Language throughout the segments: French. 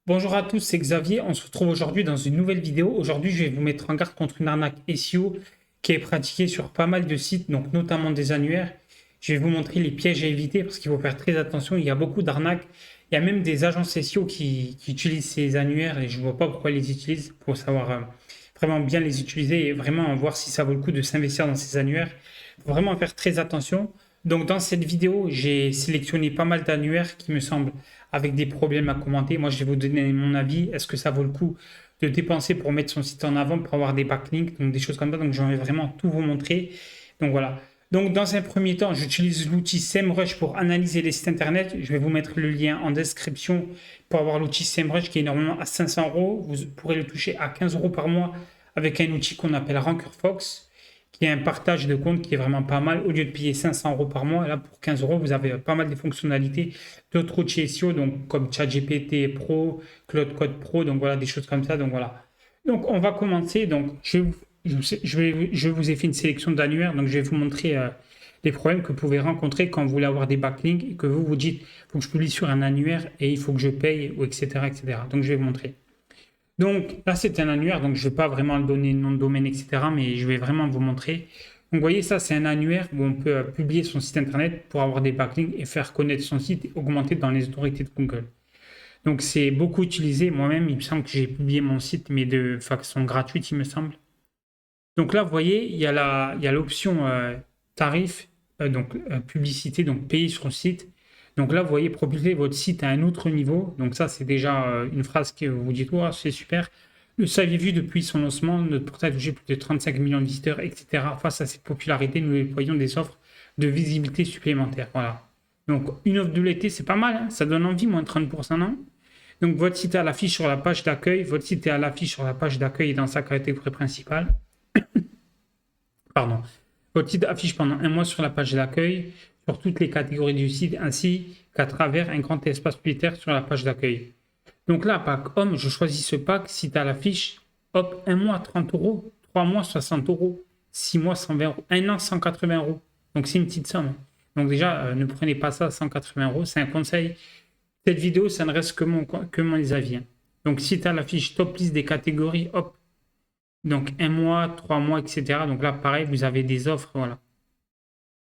Bonjour à tous, c'est Xavier. On se retrouve aujourd'hui dans une nouvelle vidéo. Aujourd'hui, je vais vous mettre en garde contre une arnaque SEO qui est pratiquée sur pas mal de sites, donc notamment des annuaires. Je vais vous montrer les pièges à éviter parce qu'il faut faire très attention. Il y a beaucoup d'arnaques. Il y a même des agences SEO qui utilisent ces annuaires et je ne vois pas pourquoi ils les utilisent pour savoir vraiment bien les utiliser et vraiment voir si ça vaut le coup de s'investir dans ces annuaires. Il faut vraiment faire très attention. Donc dans cette vidéo, j'ai sélectionné pas mal d'annuaires qui me semblent avec des problèmes à commenter. Moi, je vais vous donner mon avis. Est-ce que ça vaut le coup de dépenser pour mettre son site en avant, pour avoir des backlinks, donc des choses comme ça. Donc, j'en vais vraiment tout vous montrer. Donc, voilà. Donc, dans un premier temps, j'utilise l'outil SEMrush pour analyser les sites internet. Je vais vous mettre le lien en description pour avoir l'outil SEMrush qui est normalement à 500 euros. Vous pourrez le toucher à 15 euros par mois avec un outil qu'on appelle RankerFox qui est un partage de compte qui est vraiment pas mal. Au lieu de payer 500 euros par mois, là pour 15 euros, vous avez pas mal de fonctionnalités d'autres outils SEO, donc comme ChatGPT Pro, Cloud Code Pro, donc voilà, des choses comme ça. Donc voilà. Donc on va commencer. Donc je vous ai fait une sélection d'annuaires, donc je vais vous montrer les problèmes que vous pouvez rencontrer quand vous voulez avoir des backlinks et que vous vous dites, il faut que je publie sur un annuaire et il faut que je paye, ou etc., etc. Donc je vais vous montrer. Donc là, c'est un annuaire, donc je ne vais pas vraiment le donner nom de domaine, etc., mais je vais vraiment vous montrer. Donc vous voyez, ça, c'est un annuaire où on peut publier son site internet pour avoir des backlinks et faire connaître son site et augmenter dans les autorités de Google. Donc c'est beaucoup utilisé. Moi-même, il me semble que j'ai publié mon site, mais de façon gratuite, il me semble. Donc là, vous voyez, il y a l'option tarif, publicité, donc payer sur le site. Donc là, vous voyez, propulser votre site à un autre niveau. Donc ça, c'est déjà une phrase que vous dites, oh, c'est super. Le saviez-vous, depuis son lancement, notre portail a touché plus de 35 millions de visiteurs, etc. Face à cette popularité, nous déployons des offres de visibilité supplémentaires. Voilà. Donc une offre de l'été, c'est pas mal, hein, ça donne envie, moins de 30%, non? Donc votre site est à l'affiche sur la page d'accueil. Votre site est à l'affiche sur la page d'accueil et dans sa catégorie principale. Pardon. Votre site affiche pendant un mois sur la page d'accueil, sur toutes les catégories du site, ainsi qu'à travers un grand espace publicitaire sur la page d'accueil. Donc là, pack homme, je choisis ce pack, site à l'affiche, hop, un mois 30 euros, 3 mois 60 euros, 6 mois 120 euros, un an 180 euros. Donc c'est une petite somme. Donc déjà, ne prenez pas ça à 180 euros, c'est un conseil. Cette vidéo, ça ne reste que mon avis. Donc site à l'affiche, top liste des catégories, hop, donc un mois, 3 mois, etc. Donc là, pareil, vous avez des offres, voilà.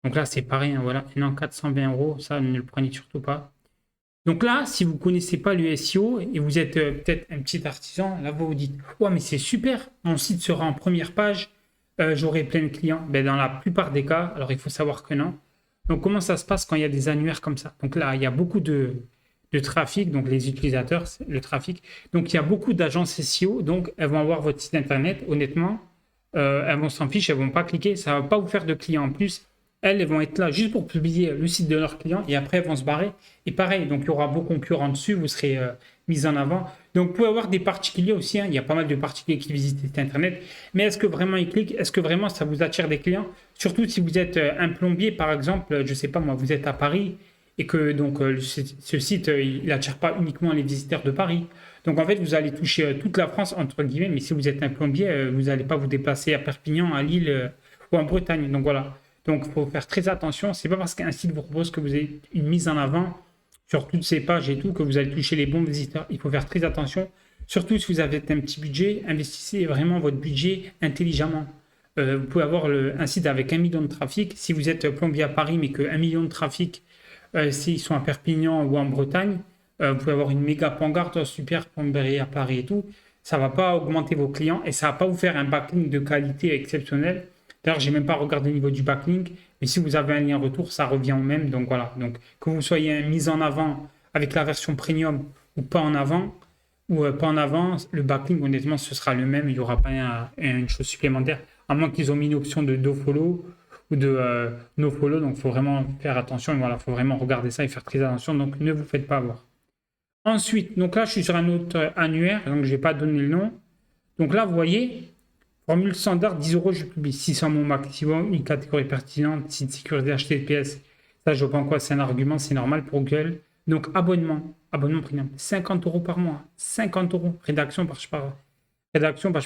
Donc là, c'est pareil, hein, voilà, un an 420 euros, ça, ne le prenez surtout pas. Donc là, si vous ne connaissez pas le SEO et vous êtes peut-être un petit artisan, là, vous vous dites, ouais, mais c'est super, mon site sera en première page, j'aurai plein de clients. Ben, dans la plupart des cas, alors il faut savoir que non. Donc comment ça se passe quand il y a des annuaires comme ça? Donc là, il y a beaucoup de trafic, donc les utilisateurs, le trafic. Donc il y a beaucoup d'agences SEO, donc elles vont avoir votre site internet, honnêtement, elles vont s'en ficher, elles vont pas cliquer, ça va pas vous faire de clients en plus. Elles vont être là juste pour publier le site de leurs clients et après elles vont se barrer. Et pareil, donc il y aura vos concurrents dessus, vous serez mis en avant. Donc vous pouvez avoir des particuliers aussi, hein, il y a pas mal de particuliers qui visitent cet internet. Mais est-ce que vraiment ils cliquent? Est-ce que vraiment ça vous attire des clients? Surtout si vous êtes un plombier par exemple, je sais pas moi, vous êtes à Paris et que donc ce site il n'attire pas uniquement les visiteurs de Paris. Donc en fait vous allez toucher toute la France entre guillemets, mais si vous êtes un plombier, vous n'allez pas vous déplacer à Perpignan, à Lille ou en Bretagne. Donc voilà. Donc il faut faire très attention. C'est pas parce qu'un site vous propose que vous avez une mise en avant sur toutes ces pages et tout que vous allez toucher les bons visiteurs. Il faut faire très attention. Surtout si vous avez un petit budget, investissez vraiment votre budget intelligemment. Vous pouvez avoir un site avec 1 million de trafic. Si vous êtes plombier à Paris mais que 1 million de trafic s'ils sont à Perpignan ou en Bretagne, vous pouvez avoir une méga pancarde, super plomberie à Paris et tout. Ça ne va pas augmenter vos clients et ça ne va pas vous faire un backlink de qualité exceptionnelle. D'ailleurs, j'ai même pas regardé le niveau du backlink, mais si vous avez un lien retour, ça revient au même. Donc voilà. Donc que vous soyez mis en avant avec la version premium ou pas en avant, pas en avant, le backlink, honnêtement, ce sera le même. Il n'y aura pas une chose supplémentaire, à moins qu'ils ont mis une option de do-follow ou de no-follow. Donc il faut vraiment faire attention. Et voilà, il faut vraiment regarder ça et faire très attention. Donc ne vous faites pas avoir. Ensuite, donc là, je suis sur un autre annuaire, donc je ne vais pas donner le nom. Donc là, vous voyez, formule standard, 10 euros, je publie 600 mots maximum, une catégorie pertinente, site sécurisé HTTPS. Ça, je vois pas quoi, c'est un argument, c'est normal pour Google. Donc, abonnement premium, 50 euros par mois, 50 euros. Rédaction, page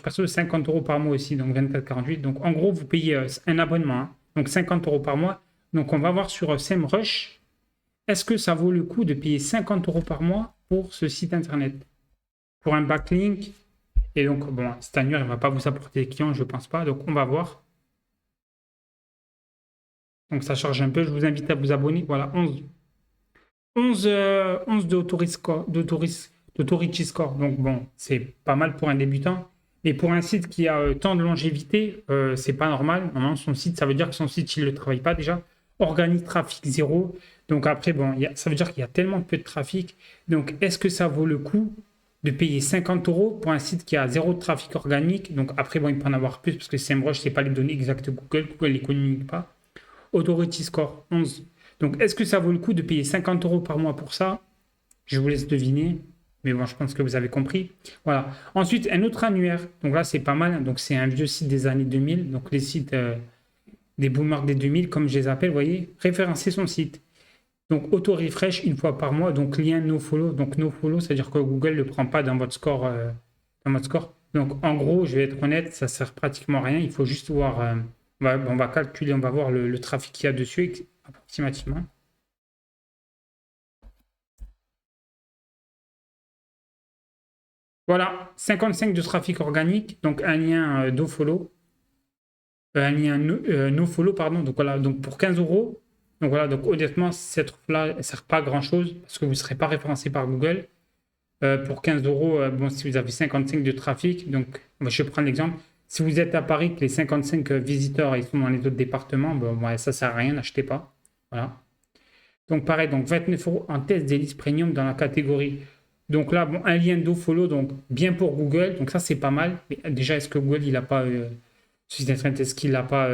perso, 50 euros par mois aussi, donc 24,48. Donc, en gros, vous payez un abonnement, hein, donc 50 euros par mois. Donc, on va voir sur SEMrush, est-ce que ça vaut le coup de payer 50 euros par mois pour ce site internet? pour un backlink. Et donc, bon, cet annuaire, il ne va pas vous apporter des clients, je ne pense pas. Donc, on va voir. Donc, ça charge un peu. Je vous invite à vous abonner. Voilà, 11 d'Authority Score. Donc, bon, c'est pas mal pour un débutant. Et pour un site qui a tant de longévité, c'est pas normal. Normalement, son site, ça veut dire que son site, il ne le travaille pas déjà. Organique trafic 0. Donc, après, bon, ça veut dire qu'il y a tellement peu de trafic. Donc, est-ce que ça vaut le coup de payer 50 euros pour un site qui a zéro de trafic organique? Donc, après, bon, il peut en avoir plus parce que SEMrush, ce n'est pas les données exactes de Google. Google ne les communique pas. Authority Score 11. Donc, est-ce que ça vaut le coup de payer 50 euros par mois pour ça? Je vous laisse deviner. Mais bon, je pense que vous avez compris. Voilà. Ensuite, un autre annuaire. Donc là, c'est pas mal. Donc, c'est un vieux site des années 2000. Donc, les sites des boomers des 2000, comme je les appelle, vous voyez, référencer son site. Donc, auto-refresh une fois par mois. Donc, lien nofollow. Donc, nofollow, c'est-à-dire que Google ne le prend pas dans votre score. Donc, en gros, je vais être honnête, ça ne sert pratiquement à rien. Il faut juste voir. On va calculer, on va voir le trafic qu'il y a dessus approximativement. Voilà, 55 de trafic organique, donc un lien dofollow, un lien nofollow, pardon. Donc voilà, donc pour 15 euros. Donc voilà, donc honnêtement, cette offre-là ne sert pas à grand-chose parce que vous ne serez pas référencé par Google. Pour 15 euros, bon, si vous avez 55 de trafic, donc je prends l'exemple. Si vous êtes à Paris, que les 55 visiteurs ils sont dans les autres départements, bon, ouais, ça ne sert à rien, n'achetez pas. Voilà. Donc pareil, donc 29 euros en test des listes premium dans la catégorie. Donc là, bon, un lien follow, donc bien pour Google. Donc ça, c'est pas mal. Mais déjà, est-ce que Google, il n'a pas, est-ce qu'il n'a pas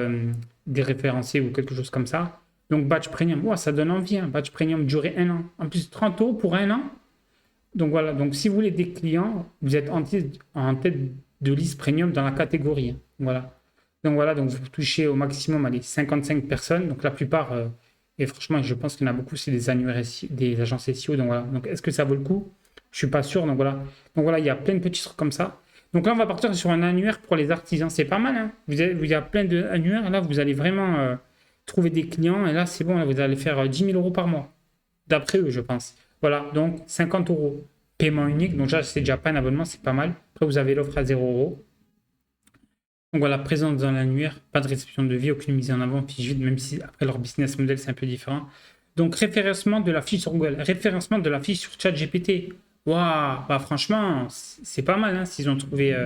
déréférencé ou quelque chose comme ça? Donc badge premium, ouais, ça donne envie. Hein. Badge premium durée 1 an. En plus, 30 euros pour 1 an. Donc voilà, donc si vous voulez des clients, vous êtes en tête de liste premium dans la catégorie. Hein. Voilà. Donc voilà, donc vous touchez au maximum allez, 55 personnes. Donc la plupart, et franchement, je pense qu'il y en a beaucoup, c'est des annuaires, des agences SEO. Donc voilà. Donc est-ce que ça vaut le coup? Je suis pas sûr. Donc voilà, il y a plein de petits trucs comme ça. Donc là, on va partir sur un annuaire pour les artisans. C'est pas mal. Hein, il y a plein d'annuaires. Là, vous allez vraiment trouver des clients. Et là, c'est bon. Là, vous allez faire 10 000 euros par mois. D'après eux, je pense. Voilà, donc 50 euros. Paiement unique. Donc là, c'est déjà pas un abonnement, c'est pas mal. Après, vous avez l'offre à 0 euros. Donc voilà, présence dans l'annuaire, pas de réception de vie, aucune mise en avant, fiche vide, même si après leur business model c'est un peu différent. Donc référencement de la fiche sur Google, référencement de la fiche sur ChatGPT. Waouh, bah franchement, c'est pas mal. Hein, s'ils ont trouvé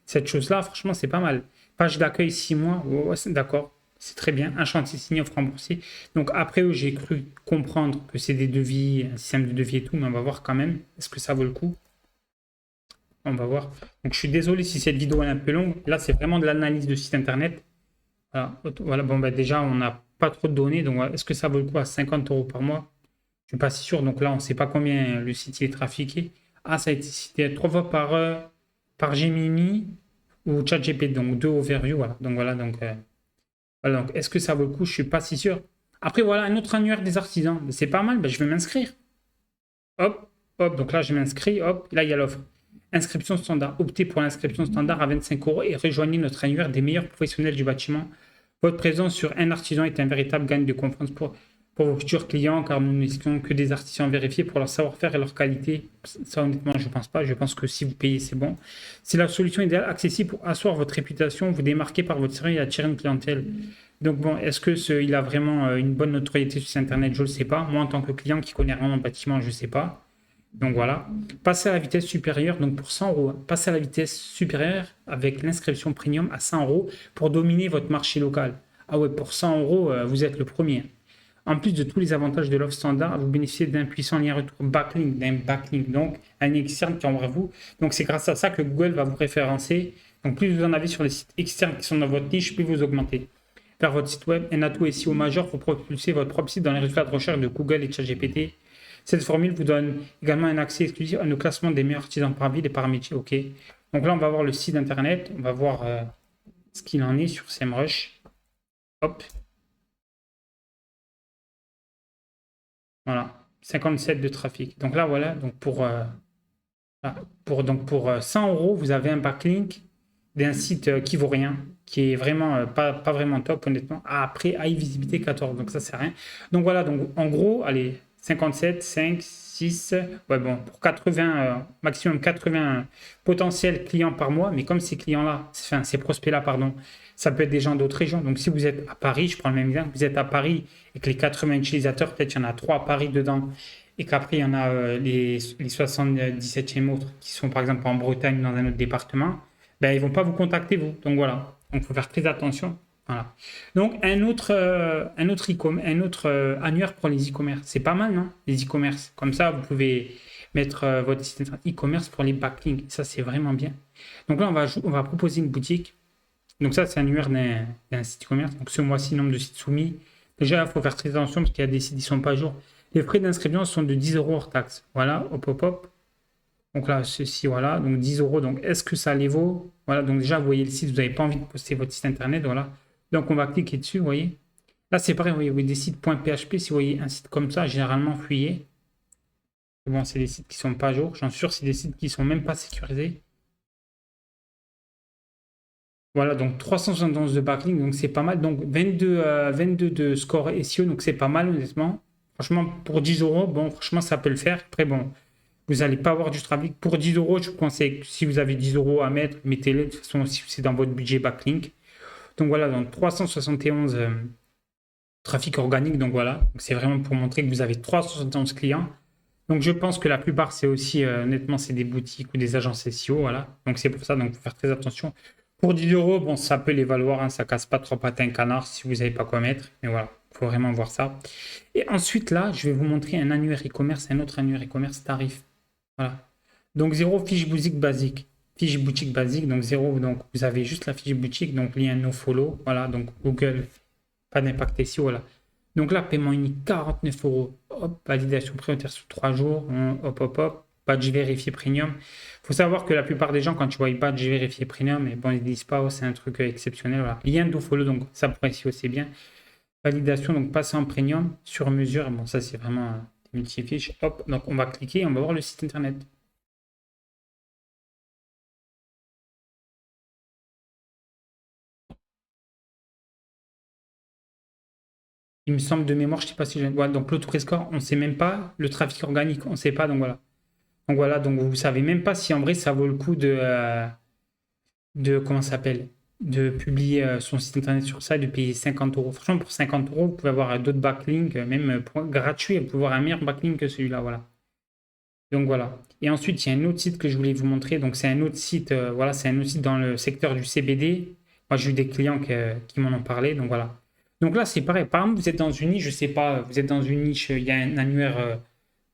cette chose-là, franchement, c'est pas mal. Page d'accueil 6 mois, ouais, d'accord, c'est très bien. Un chantier signé, offre remboursée. Donc après eux, j'ai cru comprendre que c'est des devis, un système de devis et tout, mais on va voir quand même. Est-ce que ça vaut le coup? On va voir. Donc, je suis désolé si cette vidéo est un peu longue. Là, c'est vraiment de l'analyse de site internet. Voilà. Bon, bah, déjà, on n'a pas trop de données. Donc, est-ce que ça vaut le coup à 50 euros par mois? Je ne suis pas si sûr. Donc, là, on ne sait pas combien le site est trafiqué. Ah, ça a été cité 3 fois par Gemini ou ChatGPT. Donc, 2 overviews. Voilà. Donc, voilà. Donc, est-ce que ça vaut le coup? Je ne suis pas si sûr. Après, voilà, un autre annuaire des artisans. C'est pas mal. Bah, je vais m'inscrire. Hop, hop. Donc là, je m'inscris. Hop, là, il y a l'offre. Inscription standard. Optez pour l'inscription standard à 25 euros et rejoignez notre annuaire des meilleurs professionnels du bâtiment. Votre présence sur un artisan est un véritable gain de confiance pour vos futurs clients car nous n'excluons que des artisans vérifiés pour leur savoir-faire et leur qualité. Ça, honnêtement, je ne pense pas. Je pense que si vous payez, c'est bon. C'est la solution idéale accessible pour asseoir votre réputation, vous démarquer par votre service et attirer une clientèle. Donc bon, est-ce que il a vraiment une bonne notoriété sur Internet? Je ne le sais pas. Moi, en tant que client qui connaît rien en bâtiment, je ne sais pas. Donc voilà, passer à la vitesse supérieure, donc pour 100 euros, passer à la vitesse supérieure avec l'inscription premium à 100 euros pour dominer votre marché local. Ah ouais, pour 100 euros, vous êtes le premier. En plus de tous les avantages de l'offre standard, vous bénéficiez d'un puissant lien retour backlink, donc un lien externe qui envoie vous. Donc c'est grâce à ça que Google va vous référencer. Donc plus vous en avez sur les sites externes qui sont dans votre niche, plus vous augmentez. Vers votre site web, un atout SEO majeur pour propulser votre propre site dans les résultats de recherche de Google et ChatGPT. Cette formule vous donne également un accès exclusif à nos classements des meilleurs artisans par ville et par métier. OK. Donc là, on va voir le site internet. On va voir ce qu'il en est sur SEMrush. Hop. Voilà. 57 de trafic. Donc là, voilà. Donc pour 100 euros, vous avez un backlink d'un site qui vaut rien, qui est vraiment pas vraiment top, honnêtement. Ah, après, high visibilité 14. Donc ça, c'est rien. Donc voilà. Donc en gros, allez, 57, 5, 6. Ouais, bon, pour 80, maximum 80 potentiels clients par mois. Mais comme ces clients-là, enfin, ces prospects-là, pardon, ça peut être des gens d'autres régions. Donc, si vous êtes à Paris, je prends le même exemple, vous êtes à Paris et que les 80 utilisateurs, peut-être il y en a 3 à Paris dedans et qu'après, il y en a les 77e autres qui sont par exemple en Bretagne dans un autre département, ben, ils vont pas vous contacter, vous. Donc, voilà. Donc, il faut faire très attention. Voilà. Donc, un autre annuaire pour les e-commerce. C'est pas mal, non? Les e-commerce. Comme ça, vous pouvez mettre votre site internet e-commerce pour les backlinks. Ça, c'est vraiment bien. Donc là, on va proposer une boutique. Donc ça, c'est un annuaire d'un site e-commerce. Donc ce mois-ci, nombre de sites soumis. Déjà, il faut faire très attention parce qu'il y a des sites qui ne sont pas à jour. Les frais d'inscription sont de 10 euros hors taxe. Voilà, hop, hop, hop. Donc là, ceci, voilà. Donc 10 euros. Donc est-ce que ça les vaut? Voilà, donc déjà, vous voyez le site, vous n'avez pas envie de poster votre site internet. Voilà. Donc on va cliquer dessus, vous voyez. Là, c'est pareil, vous voyez des sites .php. Si vous voyez un site comme ça, généralement, fuyez. Bon, c'est des sites qui ne sont pas à jour. J'en suis sûr, c'est des sites qui ne sont même pas sécurisés. Voilà, donc 371 de backlink, donc c'est pas mal. Donc 22 de score SEO, donc c'est pas mal honnêtement. Franchement, pour 10 euros, bon, franchement, ça peut le faire. Après, bon, vous n'allez pas avoir du trafic. Pour 10 euros, je vous conseille que si vous avez 10 euros à mettre, mettez-les. De toute façon, si c'est dans votre budget backlink. Donc voilà, donc 371 trafic organique. Donc voilà, c'est vraiment pour montrer que vous avez 371 clients. Donc je pense que la plupart, c'est aussi, honnêtement, c'est des boutiques ou des agences SEO. Voilà, donc c'est pour ça, donc il faut faire très attention. Pour 10 euros, bon, ça peut les valoir, hein, ça casse pas trop patin canard si vous savez pas quoi mettre. Mais voilà, il faut vraiment voir ça. Et ensuite, là, je vais vous montrer un annuaire e-commerce, un autre annuaire e-commerce tarif. Voilà. Donc, zéro fiche boutique basique. Fiche boutique basique, donc zéro. Donc, vous avez juste la fiche boutique, donc lien nofollow. Voilà, donc Google, pas d'impact SEO. Voilà. Donc là, paiement unique 49 euros. Hop, validation prioritaire sur 3 jours. Hop, hop, hop. Badge vérifié premium. Il faut savoir que la plupart des gens, quand tu vois badge vérifié premium, mais bon, ils disent pas, oh, c'est un truc exceptionnel. Voilà. Lien follow, donc ça pourrait ici aussi bien. Validation, donc passer en premium sur mesure. Bon, ça, c'est vraiment multifiche. Hop, donc on va cliquer et on va voir le site internet. Il me semble de mémoire, je ne sais pas si j'ai. Voilà, donc l'auto-score, on ne sait même pas. Le trafic organique, on ne sait pas. Donc voilà. Donc voilà, donc vous ne savez même pas si en vrai ça vaut le coup de comment ça s'appelle, de publier son site internet sur ça et de payer 50 euros. Franchement, pour 50 euros, vous pouvez avoir d'autres backlinks, même gratuits, vous pouvez avoir un meilleur backlink que celui-là. Voilà. Donc voilà. Et ensuite, il y a un autre site que je voulais vous montrer. Donc c'est un autre site, voilà, c'est un autre site dans le secteur du CBD. Moi, j'ai eu des clients qui m'en ont parlé. Donc voilà. Donc là, c'est pareil. Par exemple, vous êtes dans une niche, je sais pas, vous êtes dans une niche, il y a un annuaire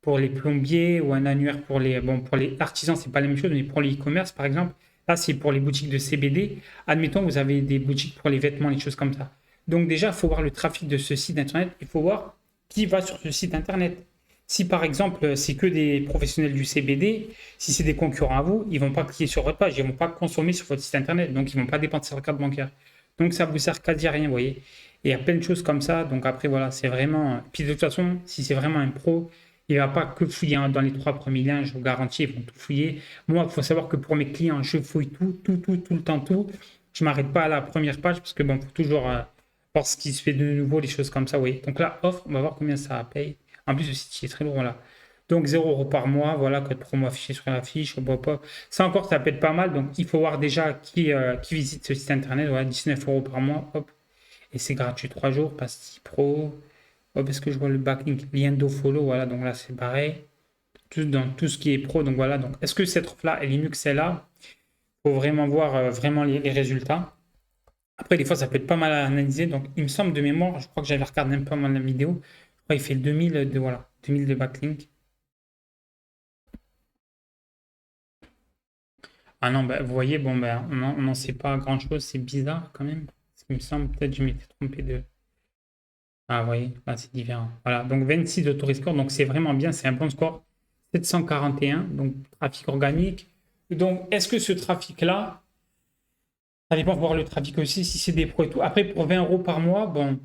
pour les plombiers ou un annuaire pour les, bon, pour les artisans, c'est pas la même chose, mais pour les e-commerce, par exemple, là, c'est pour les boutiques de CBD. Admettons, vous avez des boutiques pour les vêtements, les choses comme ça. Donc déjà, il faut voir le trafic de ce site internet. Il faut voir qui va sur ce site internet. Si par exemple, c'est que des professionnels du CBD, si c'est des concurrents à vous, ils vont pas cliquer sur votre page, ils vont pas consommer sur votre site internet, donc ils vont pas dépenser leur carte bancaire. Donc ça vous sert quasi à rien, vous voyez. Et il y a plein de choses comme ça. Donc après, voilà, c'est vraiment. Puis de toute façon, si c'est vraiment un pro, il ne va pas que fouiller dans les 3 premiers liens, je vous garantis, ils vont tout fouiller. Moi, il faut savoir que pour mes clients, je fouille tout le temps, tout. Je ne m'arrête pas à la première page parce que bon, faut toujours voir ce qui se fait de nouveau, les choses comme ça, oui. Donc là, offre, on va voir combien ça paye. En plus, le site est très lourd, là. Donc 0 euros par mois, voilà, code promo affiché sur la fiche. Ça encore, ça peut être pas mal. Donc il faut voir déjà qui visite ce site internet. Voilà, 19 euros par mois, hop. Et c'est gratuit 3 jours, Pastille Pro. Oh, parce que je vois le backlink, lien follow, voilà, donc là c'est pareil. Dans tout ce qui est pro, donc voilà. Donc est-ce que cette offre-là, elle est mieux que celle-là? Il faut vraiment voir vraiment les résultats. Après, des fois, ça peut être pas mal à analyser. Donc il me semble de mémoire, je crois que j'avais regardé un peu mal la vidéo. Je crois qu'il fait 2000 de, voilà, 2000 de backlink. Ah non, bah, vous voyez, bon, ben on n'en sait pas grand-chose, c'est bizarre quand même. Parce qu'il me semble, peut-être je m'étais trompé de. Ah oui, là c'est différent. Voilà, donc 26 d'autoriscore, donc c'est vraiment bien, c'est un bon score. 741, donc trafic organique. Donc est-ce que ce trafic-là, ça dépend de voir le trafic aussi, si c'est des pros et tout. Après, pour 20 euros par mois, bon,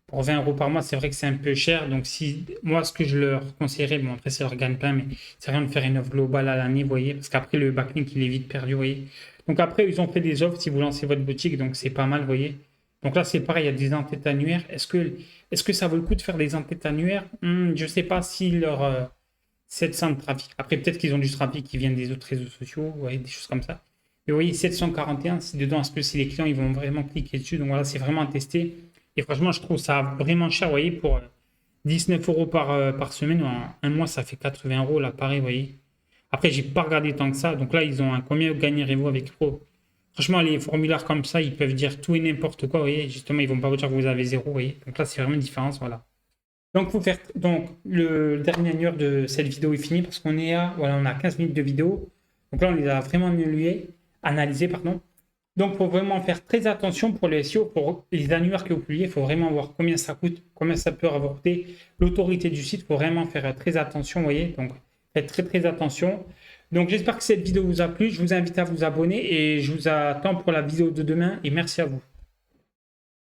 pour 20 euros par mois, c'est vrai que c'est un peu cher. Donc si moi, ce que je leur conseillerais, bon après c'est leur gagne-pain, mais c'est rien de faire une offre globale à l'année, vous voyez, parce qu'après le backlink, il est vite perdu, vous voyez. Donc après, ils ont fait des offres si vous lancez votre boutique, donc c'est pas mal, vous voyez. Donc là, c'est pareil, il y a des entêtes annuaires. Est-ce que ça vaut le coup de faire des entêtes annuaires? Je ne sais pas si leur 700 de trafic. Après, peut-être qu'ils ont du trafic qui vient des autres réseaux sociaux, ouais, des choses comme ça. Mais vous voyez, 741, c'est dedans, est-ce que c'est les clients, ils vont vraiment cliquer dessus. Donc voilà, c'est vraiment à tester. Et franchement, je trouve ça vraiment cher, vous voyez, pour 19 euros par semaine. En un mois, ça fait 80 euros, là, pareil, vous voyez. Après, j'ai pas regardé tant que ça. Donc là, ils ont un combien gagnerez-vous avec Pro. Franchement, les formulaires comme ça, ils peuvent dire tout et n'importe quoi, vous voyez. Justement, ils vont pas vous dire que vous avez zéro, vous voyez. Donc là, c'est vraiment une différence, voilà. Donc, le dernier heure de cette vidéo est fini parce qu'on est à, voilà, on a 15 minutes de vidéo. Donc là, on les a vraiment analysés, pardon. Donc, il faut vraiment faire très attention pour les SEO, pour les annuaires que vous publiez. Il faut vraiment voir combien ça coûte, combien ça peut rapporter, l'autorité du site. Il faut vraiment faire très attention, vous voyez. Donc, faites très, très attention. Donc, j'espère que cette vidéo vous a plu. Je vous invite à vous abonner et je vous attends pour la vidéo de demain et merci à vous.